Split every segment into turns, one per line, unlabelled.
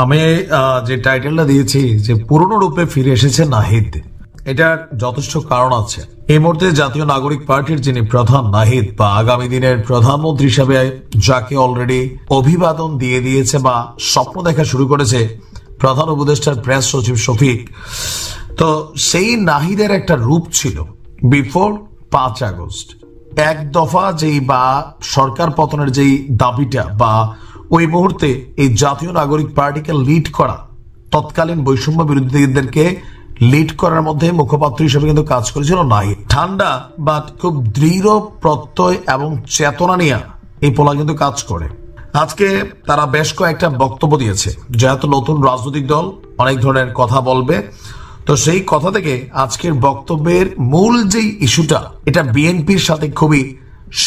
আমি যে টাইটেলটা দিয়েছি যে পুরনো রূপে ফিরে এসেছে নাহিদ, এটার যথেষ্ট কারণ আছে। এই মুহূর্তে জাতীয় নাগরিক পার্টির যিনি প্রধান নাহিদ বা আগামী দিনের প্রধানমন্ত্রী হিসাবে যাকে অলরেডি অভিবাদন দিয়ে দিয়েছে বা স্বপ্ন দেখা শুরু করেছে প্রধান উপদেষ্টার প্রেস সচিব শফিক, তো সেই নাহিদের একটা রূপ ছিল বিফোর 5 আগস্ট। এক দফা যেই বা সরকার পতনের যেই দাবিটা বা ওই মুহূর্তে এই জাতীয় নাগরিক পার্টিকে লিড করা, তৎকালীন বৈষম্য বিরোধীদেরকে লিড করার মধ্যে মুখপাত্র হিসেবে কিন্তু কাজ করেছিল নাহিদ। ঠান্ডা বাট খুব দৃঢ় প্রত্যয় এবং চেতনা নিয়ে এই পোলা কিন্তু কাজ করে। আজকে তারা বেশ কয়েকটা বক্তব্য দিয়েছে, যেহেতু নতুন রাজনৈতিক দল অনেক ধরনের কথা বলবে, তো সেই কথা থেকে আজকের বক্তব্যের মূল যে ইস্যুটা, এটা বিএনপির সাথে খুবই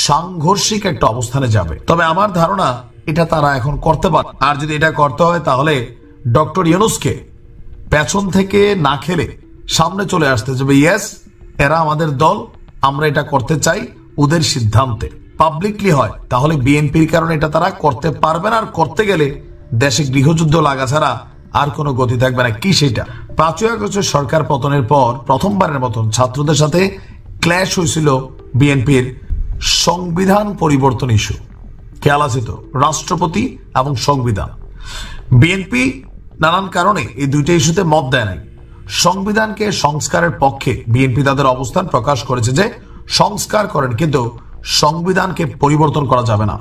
সাংঘর্ষিক একটা অবস্থানে যাবে। তবে আমার ধারণা এটা তারা এখন করতে পারে, আর যদি এটা করতে হয় তাহলে ডক্টর ইউনূসকে পেছন থেকে না খেলে সামনে চলে আসতে যাবে। ইয়েস, এরা আমাদের দল, আমরা এটা করতে চাই, ওদের সিদ্ধান্তে পাবলিকলি হয় তাহলে বিএনপির কারণে এটা তারা করতে পারবে না। আর করতে গেলে দেশে গৃহযুদ্ধ লাগা ছাড়া আর কোনো গতি থাকবে না। কি সেটা? 5 আগস্টের সরকার পতনের পর প্রথমবারের মতন ছাত্রদের সাথে ক্ল্যাশ হয়েছিল বিএনপির সংবিধান পরিবর্তন ইস্যু। খেয়াল আছে তো? রাষ্ট্রপতি এবং সংবিধান। বিএনপি নানান কারণে এই দুইটা ইস্যুতে মত দেয় নাই। সংবিধানকে সংস্কারের পক্ষে বিএনপি তাদের অবস্থান প্রকাশ করেছে যে সংস্কার করেন, কিন্তু সংবিধানকে পরিবর্তন করা যাবে না।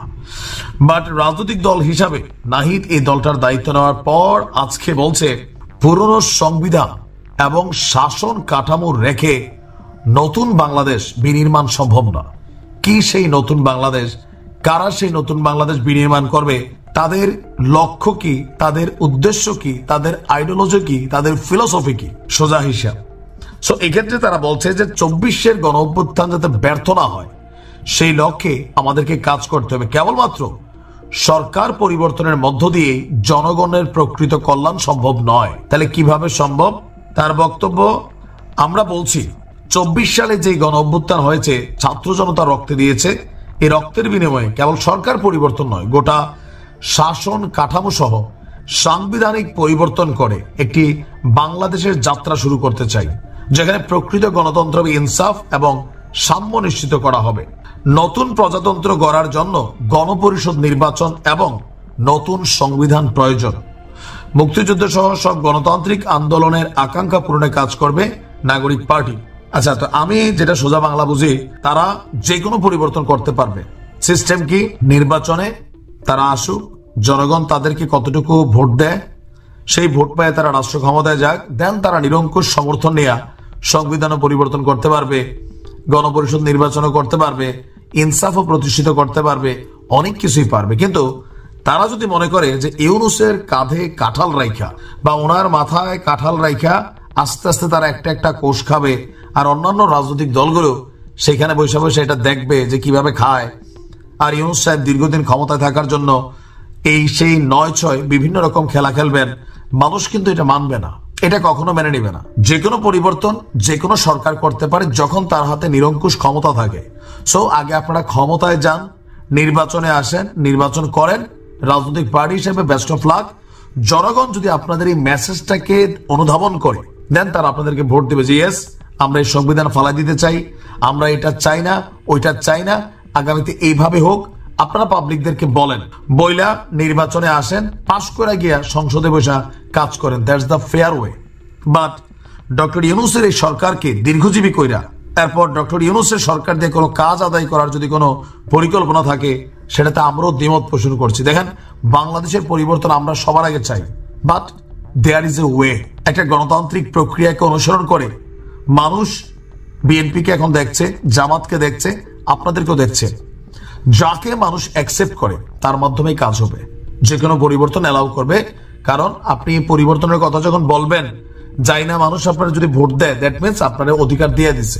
বাট রাজনৈতিক দল হিসাবে নাহিদ এই দলটার দায়িত্ব নেওয়ার পর আজকে বলছে পুরনো সংবিধান এবং শাসন কাঠামো রেখে নতুন বাংলাদেশ বিনির্মাণ সম্ভব না। কি সেই নতুন বাংলাদেশ? কারা সেই নতুন বাংলাদেশ বিনির্মাণ করবে? তাদের লক্ষ্য কি? তাদের উদ্দেশ্য কি? তাদের আইডিওলজি কি? তাদের ফিলোসফি কি? সোজা হিসাব। সো এক্ষেত্রে তারা বলছে যে 24-এর গণ অভ্যুত্থান যাতে ব্যর্থ না হয় সেই লক্ষ্যে আমাদেরকে কাজ করতে হবে। কেবলমাত্র সরকার পরিবর্তনের মধ্য দিয়ে জনগণের প্রকৃত কল্যাণ সম্ভব নয়। তাহলে কিভাবে সম্ভব? তার বক্তব্য, আমরা বলছি 24 সালে যে গণ অভ্যুত্থান হয়েছে, ছাত্র জনতা রক্তে দিয়েছে, এই রক্তের বিনিময়ে কেবল সরকার পরিবর্তন নয়, গোটা শাসন কাঠামো সহ সাংবিধানিক পরিবর্তন করে একটি বাংলাদেশের যাত্রা শুরু করতে চাই, যেখানে প্রকৃত গণতন্ত্র, ইনসাফ এবং সাম্য নিশ্চিত করা হবে। নতুন প্রজাতন্ত্র গড়ার জন্য গণপরিষদ নির্বাচন এবং নতুন সংবিধান প্রয়োজন। মুক্তিযুদ্ধ সহ সব গণতান্ত্রিক আন্দোলনের আকাঙ্ক্ষা পূরণে কাজ করবে নাগরিক পার্টি। আচ্ছা, তো আমি যেটা সোজা বাংলা বুঝি, তারা যে কোনো পরিবর্তন করতে পারবে। সিস্টেম কি? নির্বাচনে তারা আসুক, জনগণ তাদেরকে কতটুকু ভোট দেয়, সেই ভোট পায় তারা রাষ্ট্র ক্ষমতায় যাক, দেন তারা নিরঙ্কুশ সমর্থন নিয়ে সংবিধানও পরিবর্তন করতে পারবে, গণপরিষদ নির্বাচনও করতে পারবে, ইনসাফও প্রতিষ্ঠিত করতে পারবে, অনেক কিছুই পারবে। কিন্তু তারা যদি মনে করে যে ইউনূসের কাঁধে কাঁঠাল রাইখা বা ওনার মাথায় কাঁঠাল রাইখা আস্তে আস্তে তারা একটা একটা কোষ খাবে, আর অন্যান্য রাজনৈতিক দলগুলো সেখানে বসে বসে এটা দেখবে যে কিভাবে খায়, আর ইউনূস সাহেব দীর্ঘদিন ক্ষমতায় থাকার জন্য এই সেই 9-6 বিভিন্ন রকম খেলা খেলবেন, মানুষ কিন্তু এটা মানবে না, এটা কখনো মেনে নিবে না। যে কোনো পরিবর্তন যে কোনো সরকার করতে পারে যখন তার হাতে নিরঙ্কুশ ক্ষমতা থাকে। সো আগে আপনারা ক্ষমতায় যান, নির্বাচনে আসেন, নির্বাচন করেন, রাজনৈতিক পার্টি হিসেবে বেস্ট অফ লাক। জনগণ যদি আপনাদের এই মেসেজটাকে অনুধাবন করে দেন, তারা আপনাদেরকে ভোট দেবে যে ইয়েস, আমরা এই সংবিধান ফালাই দিতে চাই, আমরা এটা চাই না, ওইটা চাই না, আগামীতে এইভাবে হোক। আপনারা পাবলিকদেরকে বলেন, বইলা নির্বাচনে আসেন, পাশ করে গিয়া সংসদে বসা কাজ করেন। That's the fair way. But doctor ইউনূসের এই সরকারকে দীর্ঘজীবী কইরা এরপর ডক্টর ইউনূসের সরকার দিয়ে কোনো কাজ আদায় করার যদি কোনো পরিকল্পনা থাকে, সেটাতে আমরাও দ্বিমত পোষণ করছি। দেখেন, বাংলাদেশের পরিবর্তন আমরা সবার আগে চাই, but there is a way. একটা গণতান্ত্রিক প্রক্রিয়াকে অনুসরণ করে মানুষ বিএনপিকে এখন দেখছে, জামাতকে দেখছে, আপনাদেরকেও দেখছে। যাকে মানুষ অ্যাকসেপ্ট করে তার মাধ্যমেই কাজ হবে, যে কোনো পরিবর্তন অ্যালাউ করবে। কারণ আপনি পরিবর্তনের কথা যখন বলবেন, যাই না মানুষ আপনারা যদি ভোট দেয়, দ্যাট মিনস আপনারা অধিকার দিয়ে দিচ্ছে।